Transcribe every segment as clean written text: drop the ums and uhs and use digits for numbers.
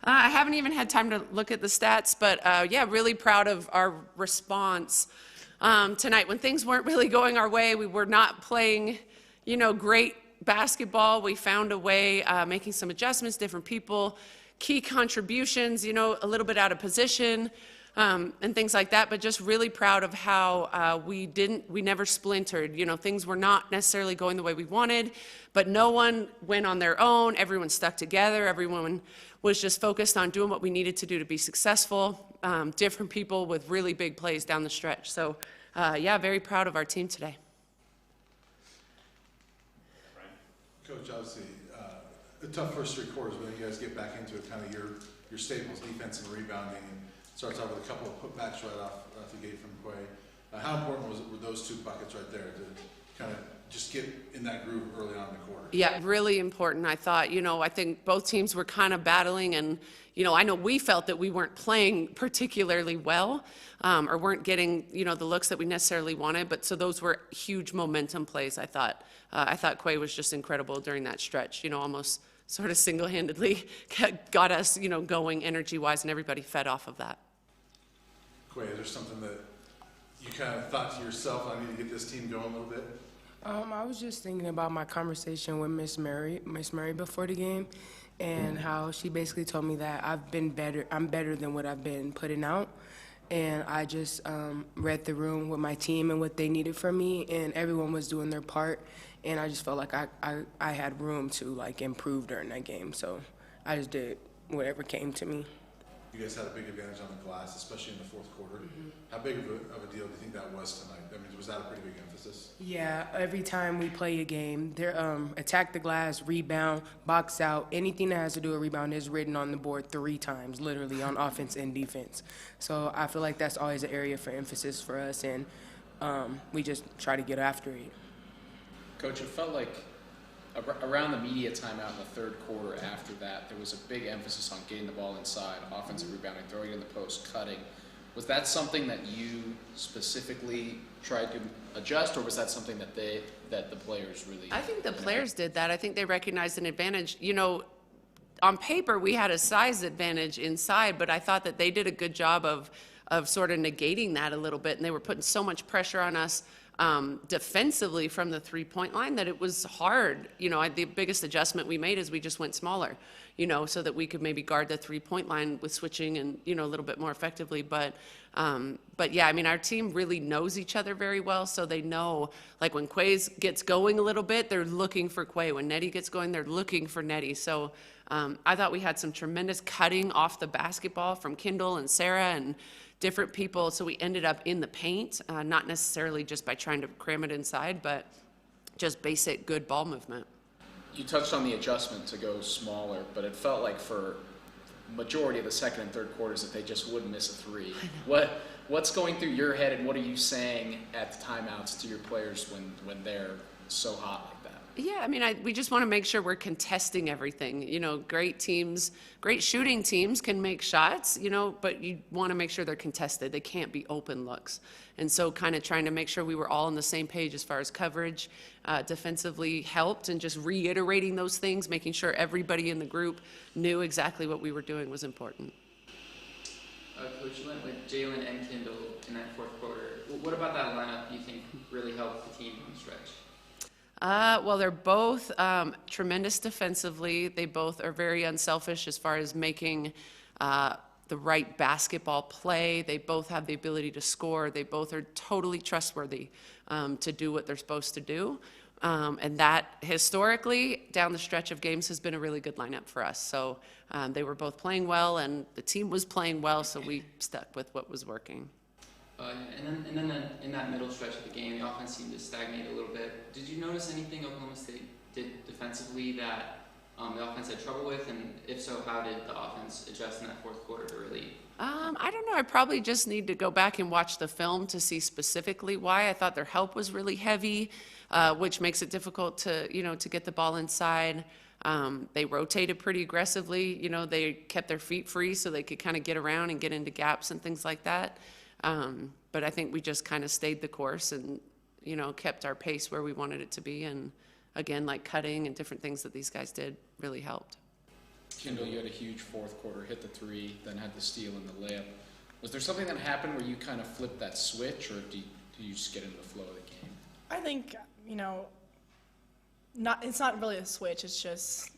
I haven't even had time to look at the stats, but yeah, really proud of our response tonight. When things weren't really going our way, we were not playing, great basketball. We found a way, making some adjustments, different people, key contributions, a little bit out of position, and things like that, but just really proud of how we never splintered. Things were not necessarily going the way we wanted, but no one went on their own. Everyone stuck together. Everyone was just focused on doing what we needed to do to be successful. Different people with really big plays down the stretch. So, yeah, very proud of our team today. Coach, obviously, a tough first 3 quarters, but then you guys get back into it, kind of your staples, defense and rebounding, and starts off with a couple of putbacks right off the gate from Quay. How important were those 2 buckets right there to kind of just get in that groove early on in the quarter? Yeah, really important. I thought, I think both teams were kind of battling, and, I know we felt that we weren't playing particularly well, or weren't getting, the looks that we necessarily wanted, but so those were huge momentum plays, I thought. I thought Quay was just incredible during that stretch, almost sort of single-handedly got us, going energy-wise, and everybody fed off of that. Quay, is there something that you kind of thought to yourself, I need to get this team going a little bit? I was just thinking about my conversation with Miss Murray before the game, and how she basically told me that I'm better than what I've been putting out. And I just read the room with my team and what they needed from me, and everyone was doing their part. And I just felt like I had room to improve during that game. So I just did whatever came to me. You guys had a big advantage on the glass, especially in the 4th quarter. Mm-hmm. How big of a deal do you think that was tonight? I mean, was that a pretty big emphasis? Yeah, every time we play a game, they're attack the glass, rebound, box out. Anything that has to do with rebound is written on the board 3 times, literally, on offense and defense. So I feel like that's always an area for emphasis for us, and we just try to get after it. Coach, it felt like around the media timeout in the 3rd quarter after that, there was a big emphasis on getting the ball inside, offensive rebounding, throwing it in the post, cutting. Was that something that you specifically tried to adjust, or was that something that the players really? I think the players did that. I think they recognized an advantage. On paper, we had a size advantage inside, but I thought that they did a good job of sort of negating that a little bit, and they were putting so much pressure on us defensively from the 3-point line that it was hard. The biggest adjustment we made is we just went smaller, so that we could maybe guard the 3-point line with switching and, a little bit more effectively. But yeah, I mean, our team really knows each other very well, so they know, when Quay gets going a little bit, they're looking for Quay. When Nettie gets going, they're looking for Nettie. So I thought we had some tremendous cutting off the basketball from Kindyll and Sarah and different people, so we ended up in the paint, not necessarily just by trying to cram it inside, but just basic good ball movement. You touched on the adjustment to go smaller, but it felt like for majority of the 2nd and 3rd quarters that they just wouldn't miss a 3. What's going through your head, and what are you saying at the timeouts to your players when they're so hot like that? Yeah, I mean, we just want to make sure we're contesting everything. Great teams, great shooting teams can make shots, but you want to make sure they're contested. They can't be open looks. And so kind of trying to make sure we were all on the same page as far as coverage, defensively helped, and just reiterating those things, making sure everybody in the group knew exactly what we were doing was important. Coach, you went with Jalen and Kindyll in that 4th quarter. What about that lineup do you think really helped the team on the stretch? Well, they're both tremendous defensively. They both are very unselfish as far as making the right basketball play. They both have the ability to score. They both are totally trustworthy to do what they're supposed to do. And that historically, down the stretch of games, has been a really good lineup for us. So they were both playing well, and the team was playing well, so we stuck with what was working. And then in that middle stretch of the game, the offense seemed to stagnate a little bit. Did you notice anything Oklahoma State did defensively that the offense had trouble with? And if so, how did the offense adjust in that 4th quarter to really? I don't know. I probably just need to go back and watch the film to see specifically why. I thought their help was really heavy, which makes it difficult to, to get the ball inside. They rotated pretty aggressively. They kept their feet free so they could kind of get around and get into gaps and things like that. But I think we just kind of stayed the course and, kept our pace where we wanted it to be. And again, cutting and different things that these guys did really helped. Kindyll, you had a huge fourth quarter, hit the three, then had the steal and the layup. Was there something that happened where you kind of flipped that switch, or do you just get into the flow of the game? I think, it's not really a switch. It's just,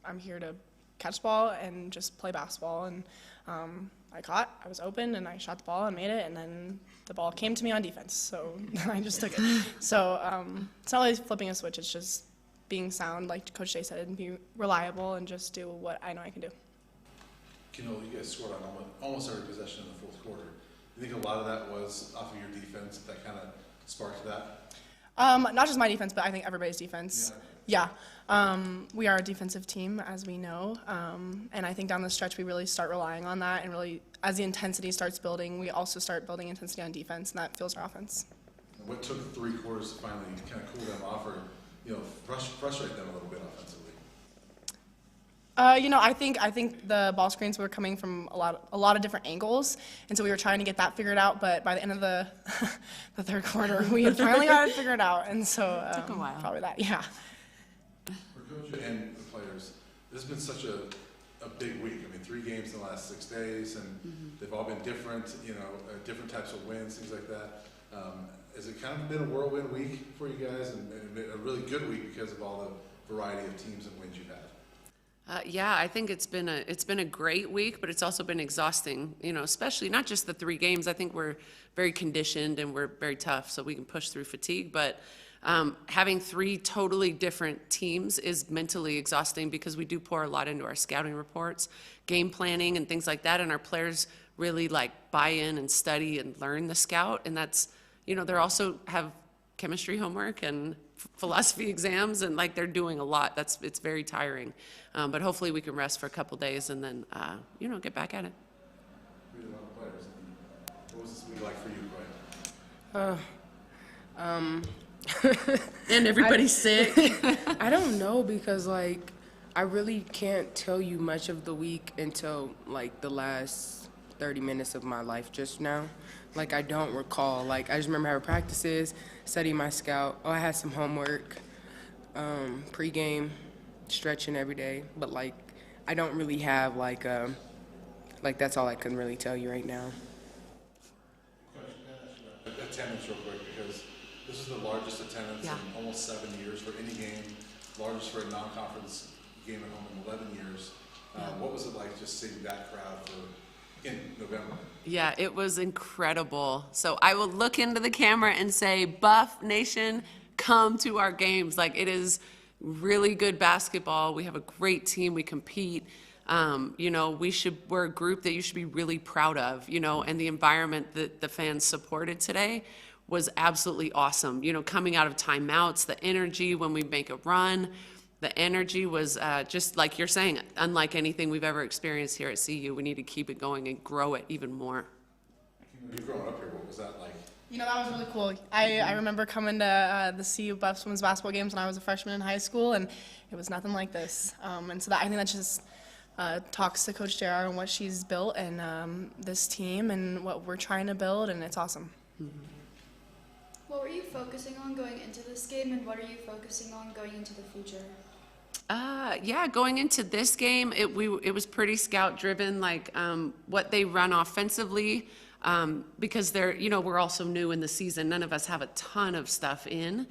I'm here to catch the ball and just play basketball. And I was open, and I shot the ball and made it, and then the ball came to me on defense. So I just took it. So it's not really flipping a switch. It's just being sound, like Coach Jay said, and be reliable and just do what I know I can do. Kindyll, you guys scored on almost every possession in the fourth quarter. You think a lot of that was off of your defense that kind of sparked that? Not just my defense, but I think everybody's defense. Yeah. We are a defensive team, as we know. And I think down the stretch, we really start relying on that. And really, as the intensity starts building, we also start building intensity on defense, and that fuels our offense. And what took 3 quarters to finally kind of cool them off, or frustrate them a little bit offensively? I think the ball screens were coming from a lot of different angles, and so we were trying to get that figured out. But by the end of the the third quarter, we had finally got it figured out, and so Took a while. probably that, yeah. For Coach and the players, this has been such a big week. I mean, 3 games in the last 6 days, and they've all been different, different types of wins, things like that. Has it kind of been a whirlwind week for you guys, and a really good week because of all the variety of teams and wins you've had? Yeah, I think it's been a great week, but it's also been exhausting, especially not just the 3 games. I think we're very conditioned and we're very tough, so we can push through fatigue. But having 3 totally different teams is mentally exhausting because we do pour a lot into our scouting reports, game planning, and things like that. And our players really buy in and study and learn the scout. And that's, they also have chemistry homework and philosophy exams, and they're doing a lot. It's very tiring. But hopefully we can rest for a couple days and then, get back at it. Really a lot of players. What was this week like for you, Quay? And everybody's sick. I don't know because I really can't tell you much of the week until the last 30 minutes of my life just now. I don't recall. I just remember having practices, studying my scout. I had some homework, pregame, stretching every day. But I don't really have that's all I can really tell you right now. Attendance real quick, because this is the largest attendance in almost 7 years for any game, largest for a non-conference game at home in 11 years. What was it like just seeing that crowd in November? Yeah, it was incredible. So I will look into the camera and say, Buff Nation, come to our games. It is really good basketball. We have a great team. We compete. We're a group that you should be really proud of, and the environment that the fans supported today was absolutely awesome. Coming out of timeouts, the energy when we make a run, the energy was just like you're saying, unlike anything we've ever experienced here at CU. We need to keep it going and grow it even more. You growing up here, what was that like? That was really cool. I remember coming to the CU Buffs women's basketball games when I was a freshman in high school, and it was nothing like this. And so I think that just talks to Coach JR and what she's built and this team and what we're trying to build, and it's awesome. What were you focusing on going into this game, and what are you focusing on going into the future? Going into this game, it was pretty scout driven, what they run offensively, because we're also new in the season. None of us have a ton of stuff in.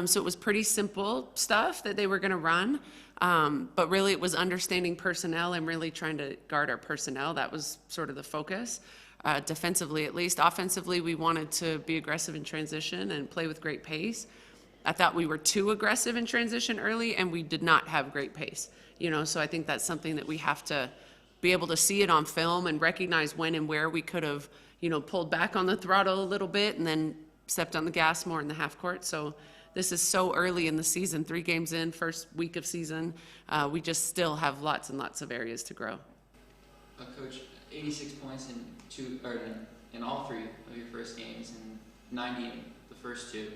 So it was pretty simple stuff that they were going to run. But really it was understanding personnel and really trying to guard our personnel. That was sort of the focus, defensively at least. Offensively, we wanted to be aggressive in transition and play with great pace. I thought we were too aggressive in transition early, and we did not have great pace. So I think that's something that we have to be able to see it on film and recognize when and where we could have, pulled back on the throttle a little bit and then stepped on the gas more in the half court. So this is so early in the season, 3 games in, first week of season. We just still have lots and lots of areas to grow. Coach, 86 points in all 3 of your first games and 90 in the first 2.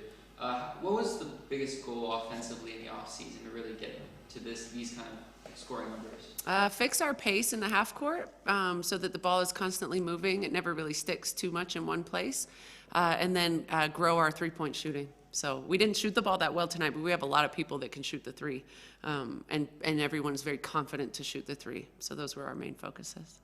What was the biggest goal offensively in the offseason to really get to these kind of scoring numbers? Fix our pace in the half court so that the ball is constantly moving. It never really sticks too much in one place. And then grow our three-point shooting. So we didn't shoot the ball that well tonight, but we have a lot of people that can shoot the three. And everyone's very confident to shoot the three. So those were our main focuses.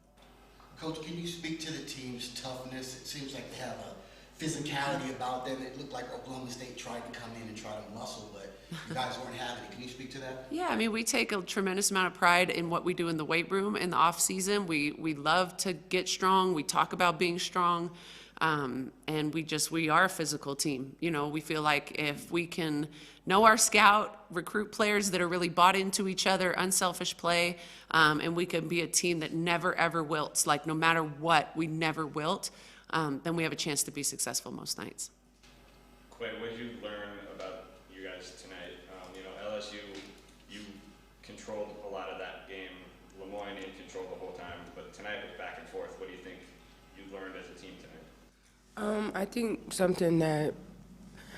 Coach, can you speak to the team's toughness? It seems like they have a physicality about them. It looked like Oklahoma State tried to come in and try to muscle, but you guys weren't having it. Can you speak to that? Yeah, I mean, we take a tremendous amount of pride in what we do in the weight room in the off season. We love to get strong. We talk about being strong. And we are a physical team. You know, we feel like if we can know our scout, recruit players that are really bought into each other, unselfish play, and we can be a team that never ever wilts, like no matter what, we never wilt, then we have a chance to be successful most nights. Quay, what did you learn about you guys tonight? LSU, you controlled a lot of that game. Lemoyne in control the whole time, but tonight was back and forth. What do you think you learned as a team tonight? I think something that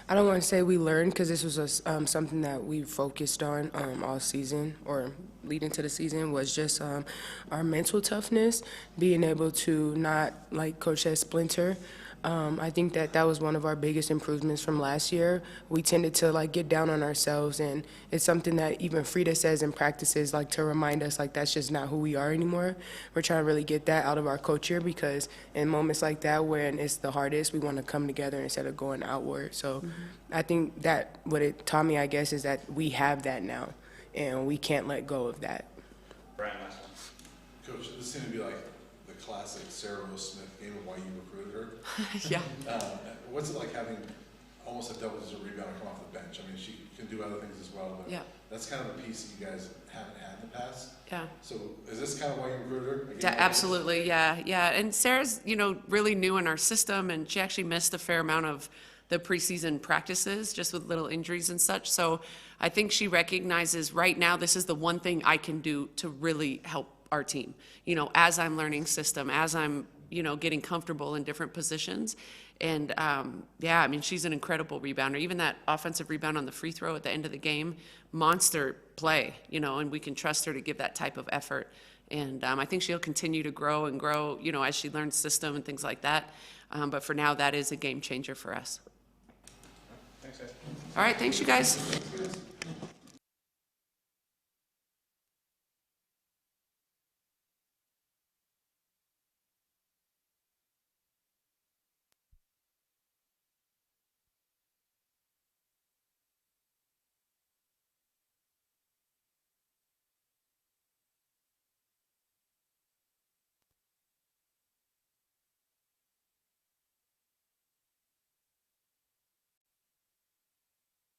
I don't want to say we learned because this was something that we focused on all season or leading to the season was just our mental toughness, being able to not, like Coach said, splinter. I think that was one of our biggest improvements from last year. We tended to get down on ourselves, and it's something that even Frida says in practices, to remind us that's just not who we are anymore. We're trying to really get that out of our culture because in moments like that when it's the hardest, we want to come together instead of going outward. So I think that what it taught me, I guess, is that we have that now, and we can't let go of that. Brian, last one. Coach, this seemed to be like the classic Sarah Rose Smith game of why you recruited her. Yeah. What's it like having almost a double-digit rebounder come off the bench? I mean, she can do other things as well, but Yeah. that's kind of a piece that you guys haven't had in the past. Yeah. So is this kind of why you recruited her? Again, Yeah, absolutely, yeah. And Sarah's, really new in our system, and she actually missed a fair amount of the preseason practices just with little injuries and such. So I think she recognizes right now this is the one thing I can do to really help our team. As I'm learning system, as I'm, getting comfortable in different positions. And she's an incredible rebounder. Even that offensive rebound on the free throw at the end of the game, monster play, and we can trust her to give that type of effort. And I think she'll continue to grow and grow, as she learns system and things like that. But for now, that is a game changer for us. Thanks, guys. All right, thanks, you guys.